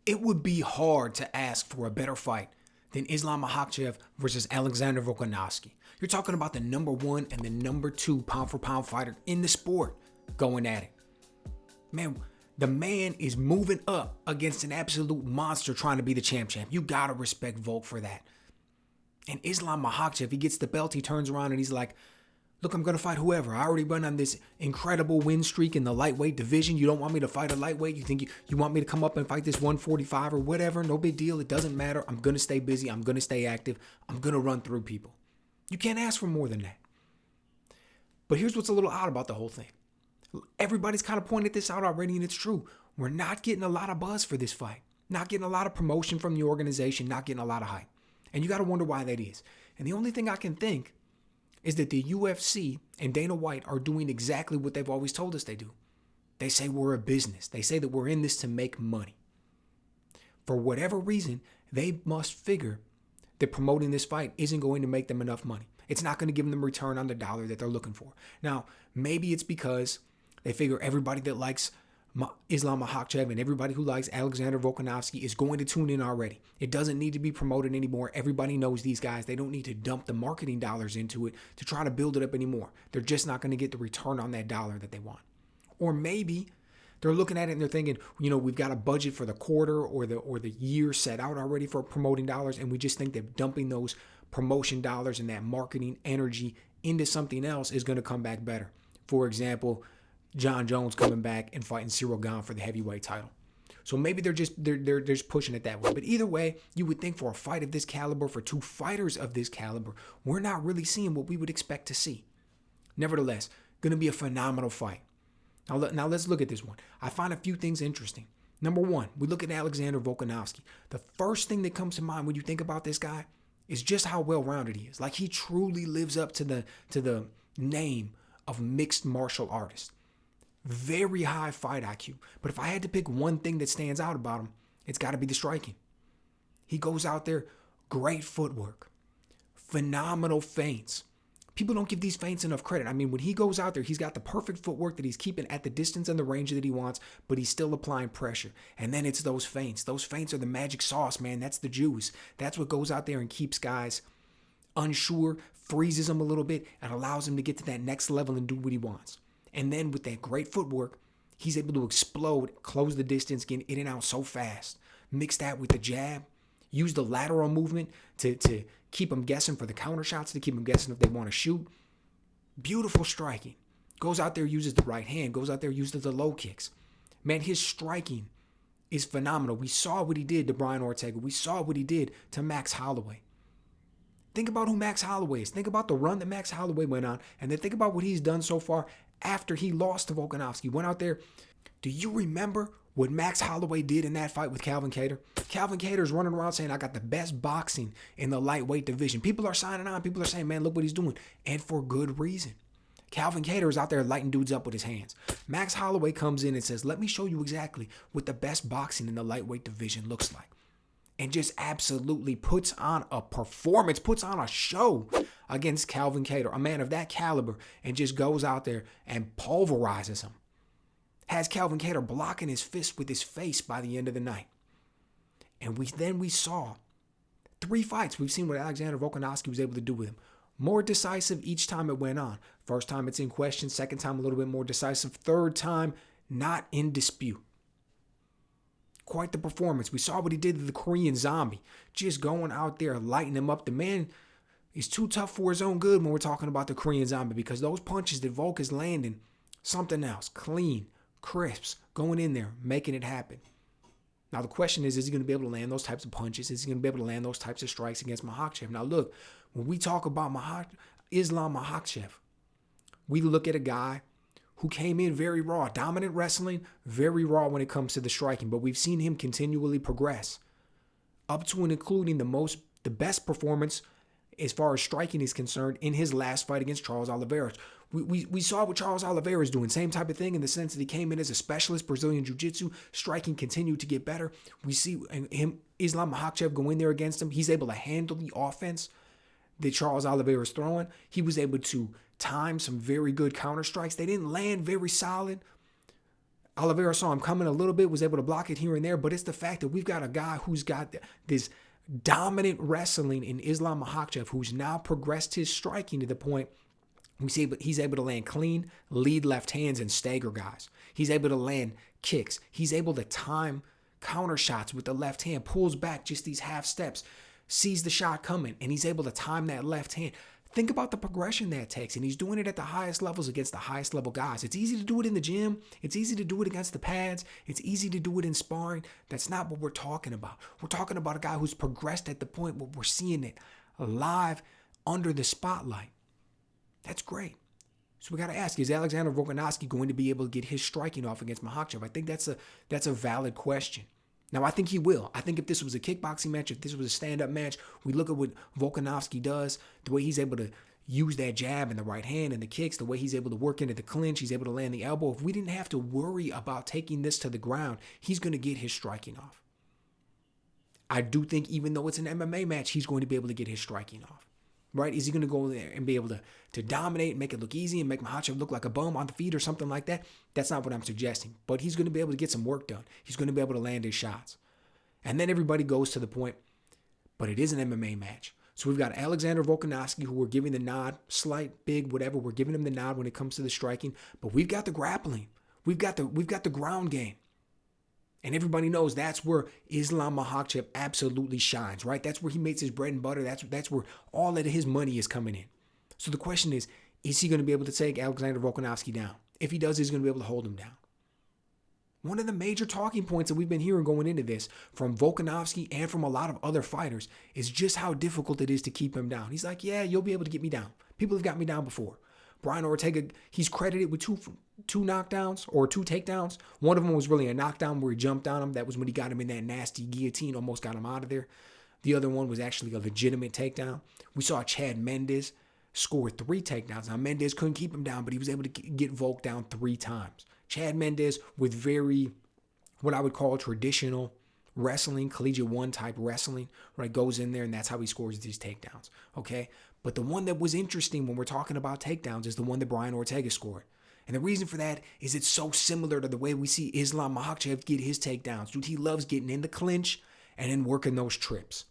It would be hard to ask for a better fight than Islam Makhachev versus Alexander Volkanovski. You're talking about the number one and the number two pound for pound fighter in the sport going at it. Man, the man is moving up against an absolute monster trying to be the champ. You gotta respect Volk for that. And Islam Makhachev, he gets the belt, he turns around and he's like, look, I'm going to fight whoever. I already run on this incredible win streak in the lightweight division. You don't want me to fight a lightweight? You think you want me to come up and fight this 145 or whatever? No big deal. It doesn't matter. I'm going to stay busy. I'm going to stay active. I'm going to run through people. You can't ask for more than that. But here's what's a little odd about the whole thing. Everybody's kind of pointed this out already, and it's true. We're not getting a lot of buzz for this fight. Not getting a lot of promotion from the organization. Not getting a lot of hype. And you got to wonder why that is. And the only thing I can think is that the UFC and Dana White are doing exactly what they've always told us they do. They say we're a business. They say that we're in this to make money. For whatever reason, they must figure that promoting this fight isn't going to make them enough money. It's not going to give them the return on the dollar that they're looking for. Now, maybe it's because they figure everybody that likes Islam Makhachev and everybody who likes Alexander Volkanovski is going to tune in already. It doesn't need to be promoted anymore. Everybody knows these guys. They don't need to dump the marketing dollars into it to try to build it up anymore. They're just not going to get the return on that dollar that they want. Or maybe they're looking at it and they're thinking, we've got a budget for the quarter or the year set out already for promoting dollars, and we just think that dumping those promotion dollars and that marketing energy into something else is going to come back better. For example, John Jones coming back and fighting Cyril Gane for the heavyweight title. So maybe they're just pushing it that way. But either way, you would think for a fight of this caliber, for two fighters of this caliber, we're not really seeing what we would expect to see. Nevertheless, going to be a phenomenal fight. Now let's look at this one. I find a few things interesting. Number one, we look at Alexander Volkanovski. The first thing that comes to mind when you think about this guy is just how well-rounded he is. Like, he truly lives up to the name of mixed martial artist. Very high fight IQ. But if I had to pick one thing that stands out about him, it's got to be the striking. He goes out there, great footwork, phenomenal feints. People don't give these feints enough credit. I mean, when he goes out there, he's got the perfect footwork that he's keeping at the distance and the range that he wants, but he's still applying pressure. And then it's those feints. Those feints are the magic sauce, man. That's the juice. That's what goes out there and keeps guys unsure, freezes them a little bit, and allows him to get to that next level and do what he wants. And then with that great footwork, he's able to explode, close the distance, get in and out so fast. Mix that with the jab. Use the lateral movement to keep them guessing for the counter shots, to keep them guessing if they want to shoot. Beautiful striking. Goes out there, uses the right hand. Goes out there, uses the low kicks. Man, his striking is phenomenal. We saw what he did to Brian Ortega. We saw what he did to Max Holloway. Think about who Max Holloway is. Think about the run that Max Holloway went on, and then think about what he's done so far after he lost to Volkanovski. Went out there. Do you remember what Max Holloway did in that fight with Calvin Kattar? Calvin Kattar's running around saying, I got the best boxing in the lightweight division. People are signing on. People are saying, man, look what he's doing. And for good reason. Calvin Kattar is out there lighting dudes up with his hands. Max Holloway comes in and says, let me show you exactly what the best boxing in the lightweight division looks like. And just absolutely puts on a performance, puts on a show against Calvin Kattar, a man of that caliber, and just goes out there and pulverizes him. Has Calvin Kattar blocking his fist with his face by the end of the night. And we saw 3 fights we've seen what Alexander Volkanovski was able to do with him. More decisive each time it went on. First time it's in question, second time a little bit more decisive, third time not in dispute. Quite the performance. We saw what he did to the Korean Zombie. Just going out there, lighting him up. The man is too tough for his own good when we're talking about the Korean Zombie, because those punches that Volk is landing, something else. Clean, crisp, going in there, making it happen. Now the question is he going to be able to land those types of punches? Is he going to be able to land those types of strikes against Makhachev? Now look, when we talk about Islam Makhachev, we look at a guy who came in very raw, dominant wrestling, very raw when it comes to the striking. But we've seen him continually progress up to and including the best performance as far as striking is concerned in his last fight against Charles Oliveira. We saw what Charles Oliveira is doing. Same type of thing in the sense that he came in as a specialist, Brazilian Jiu-Jitsu. Striking continued to get better. We see Islam Makhachev go in there against him. He's able to handle the offense that Charles Oliveira is throwing. He was able to time some very good counter strikes. They didn't land very solid. Oliveira saw him coming a little bit, was able to block it here and there, but it's the fact that we've got a guy who's got this dominant wrestling in Islam Makhachev, who's now progressed his striking to the point he's able to land clean, lead left hands, and stagger guys. He's able to land kicks. He's able to time counter shots with the left hand, pulls back just these half steps, sees the shot coming, and he's able to time that left hand. Think about the progression that takes, and he's doing it at the highest levels against the highest level guys. It's easy to do it in the gym. It's easy to do it against the pads. It's easy to do it in sparring. That's not what we're talking about. We're talking about a guy who's progressed at the point where we're seeing it live under the spotlight. That's great. So we got to ask, is Alexander Volkanovski going to be able to get his striking off against Makhachev? I think that's a valid question. Now, I think he will. I think if this was a kickboxing match, if this was a stand-up match, we look at what Volkanovski does, the way he's able to use that jab and the right hand and the kicks, the way he's able to work into the clinch, he's able to land the elbow. If we didn't have to worry about taking this to the ground, he's going to get his striking off. I do think even though it's an MMA match, he's going to be able to get his striking off. Right? Is he going to go there and be able to dominate and make it look easy and make Makhachev look like a bum on the feet or something like that? That's not what I'm suggesting. But he's going to be able to get some work done. He's going to be able to land his shots. And then everybody goes to the point, but it is an MMA match. So we've got Alexander Volkanovski, who we're giving the nod, slight, big, whatever. We're giving him the nod when it comes to the striking. But we've got the grappling. We've got the ground game. And everybody knows that's where Islam Makhachev absolutely shines, right? That's where he makes his bread and butter. That's where all of his money is coming in. So the question is he going to be able to take Alexander Volkanovski down? If he does, he's going to be able to hold him down. One of the major talking points that we've been hearing going into this from Volkanovski and from a lot of other fighters is just how difficult it is to keep him down. He's like, yeah, you'll be able to get me down. People have got me down before. Brian Ortega, he's credited with two knockdowns or two takedowns. One of them was really a knockdown where he jumped on him. That was when he got him in that nasty guillotine, almost got him out of there. The other one was actually a legitimate takedown. We saw Chad Mendes score 3 takedowns. Now, Mendes couldn't keep him down, but he was able to get Volk down 3 times. Chad Mendes with very, what I would call traditional wrestling, collegiate 1 type wrestling, right? Goes in there and that's how he scores these takedowns, okay? But the one that was interesting when we're talking about takedowns is the one that Brian Ortega scored. And the reason for that is it's so similar to the way we see Islam Makhachev get his takedowns. Dude, he loves getting in the clinch and then working those trips.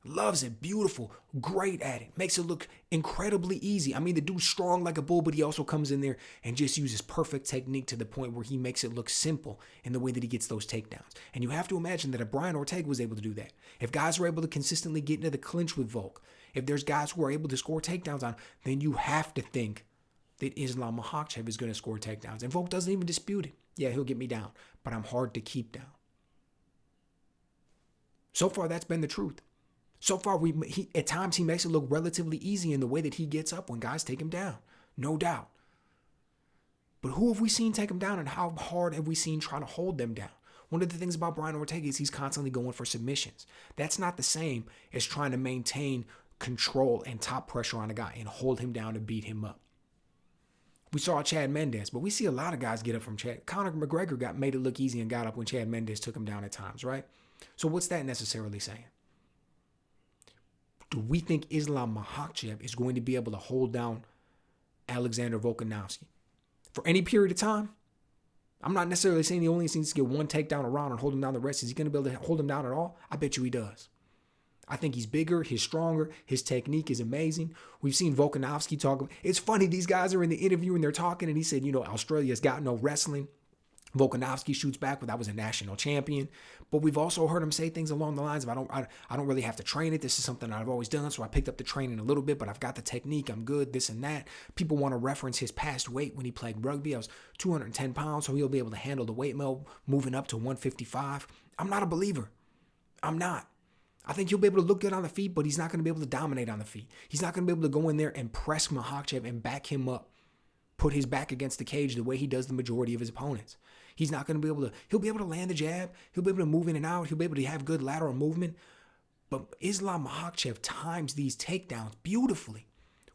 Loves it. Beautiful. Great at it. Makes it look incredibly easy. I mean, the dude's strong like a bull, but he also comes in there and just uses perfect technique to the point where he makes it look simple in the way that he gets those takedowns. And you have to imagine that if Brian Ortega was able to do that, if guys were able to consistently get into the clinch with Volk, if there's guys who are able to score takedowns on, then you have to think that Islam Makhachev is going to score takedowns. And Volk doesn't even dispute it. Yeah, he'll get me down, but I'm hard to keep down. So far, that's been the truth. So far, at times he makes it look relatively easy in the way that he gets up when guys take him down. No doubt. But who have we seen take him down and how hard have we seen try to hold them down? One of the things about Brian Ortega is he's constantly going for submissions. That's not the same as trying to maintain control and top pressure on a guy and hold him down and beat him up. We saw Chad Mendes, but we see a lot of guys get up from Chad. Conor McGregor made it look easy and got up when Chad Mendes took him down at times, right? So what's that necessarily saying? Do we think Islam Makhachev is going to be able to hold down Alexander Volkanovski for any period of time? I'm not necessarily saying he only needs to get 1 takedown around and hold him down the rest. Is he going to be able to hold him down at all? I bet you he does. I think he's bigger, he's stronger, his technique is amazing. We've seen Volkanovski talk. It's funny, these guys are in the interview and they're talking and he said, Australia's got no wrestling. Volkanovski shoots back, but I was a national champion. But we've also heard him say things along the lines of, I don't really have to train it. This is something I've always done, so I picked up the training a little bit, but I've got the technique. I'm good, this and that. People want to reference his past weight when he played rugby. I was 210 pounds, so he'll be able to handle the weight moving up to 155. I'm not a believer. I'm not. I think he'll be able to look good on the feet, but he's not going to be able to dominate on the feet. He's not going to be able to go in there and press Makhachev and back him up, put his back against the cage the way he does the majority of his opponents. He's not going to be able to, he'll be able to land the jab. He'll be able to move in and out. He'll be able to have good lateral movement. But Islam Makhachev times these takedowns beautifully.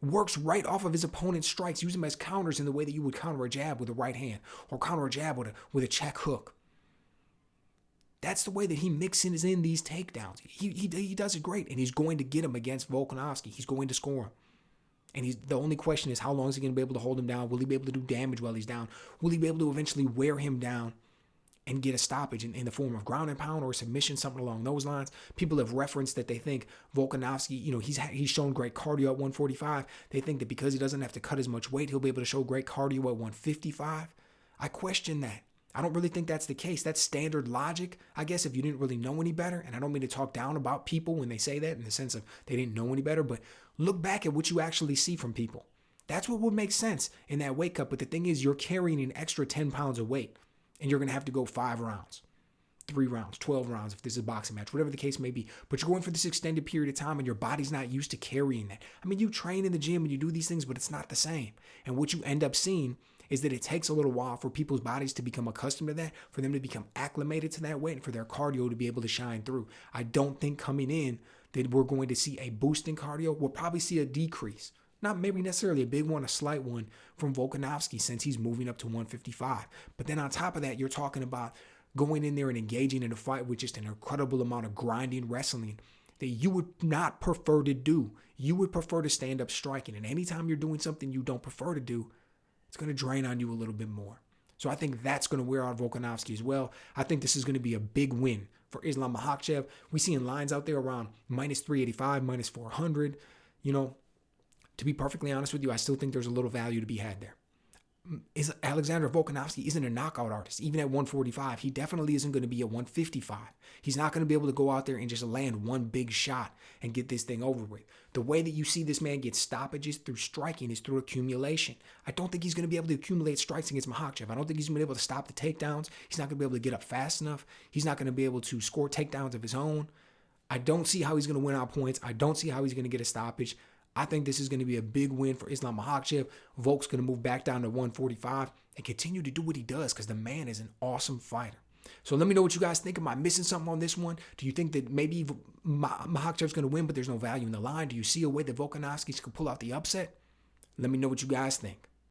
Works right off of his opponent's strikes, use them as counters in the way that you would counter a jab with a right hand or counter a jab with a check hook. That's the way that he mixes in these takedowns. He does it great, and he's going to get him against Volkanovski. He's going to score him. And the only question is, how long is he going to be able to hold him down? Will he be able to do damage while he's down? Will he be able to eventually wear him down and get a stoppage in the form of ground and pound or submission, something along those lines? People have referenced that they think Volkanovski, he's shown great cardio at 145. They think that because he doesn't have to cut as much weight, he'll be able to show great cardio at 155. I question that. I don't really think that's the case. That's standard logic, I guess, if you didn't really know any better. And I don't mean to talk down about people when they say that in the sense of they didn't know any better, but look back at what you actually see from people. That's what would make sense in that weight cut. But the thing is, you're carrying an extra 10 pounds of weight, and you're going to have to go 5 rounds, 3 rounds, 12 rounds if this is a boxing match, whatever the case may be. But you're going for this extended period of time, and your body's not used to carrying that. I mean, you train in the gym and you do these things, but it's not the same. And what you end up seeing is that it takes a little while for people's bodies to become accustomed to that, for them to become acclimated to that weight, and for their cardio to be able to shine through. I don't think coming in that we're going to see a boost in cardio. We'll probably see a decrease. Not maybe necessarily a big one, a slight one from Volkanovski since he's moving up to 155. But then on top of that, you're talking about going in there and engaging in a fight with just an incredible amount of grinding wrestling that you would not prefer to do. You would prefer to stand up striking. And anytime you're doing something you don't prefer to do, it's going to drain on you a little bit more. So I think that's going to wear out Volkanovski as well. I think this is going to be a big win for Islam Makhachev. We see in lines out there around minus 385, minus 400. To be perfectly honest with you, I still think there's a little value to be had there. Alexander Volkanovski isn't a knockout artist. Even at 145, he definitely isn't going to be at 155. He's not going to be able to go out there and just land one big shot and get this thing over with. The way that you see this man get stoppages through striking is through accumulation. I don't think he's going to be able to accumulate strikes against Makhachev. I don't think he's going to be able to stop the takedowns. He's not going to be able to get up fast enough. He's not going to be able to score takedowns of his own. I don't see how he's going to win out points. I don't see how he's going to get a stoppage. I think this is going to be a big win for Islam Makhachev. Volk's going to move back down to 145 and continue to do what he does because the man is an awesome fighter. So let me know what you guys think. Am I missing something on this one? Do you think that maybe Makhachev's going to win, but there's no value in the line? Do you see a way that Volkanovski can pull out the upset? Let me know what you guys think.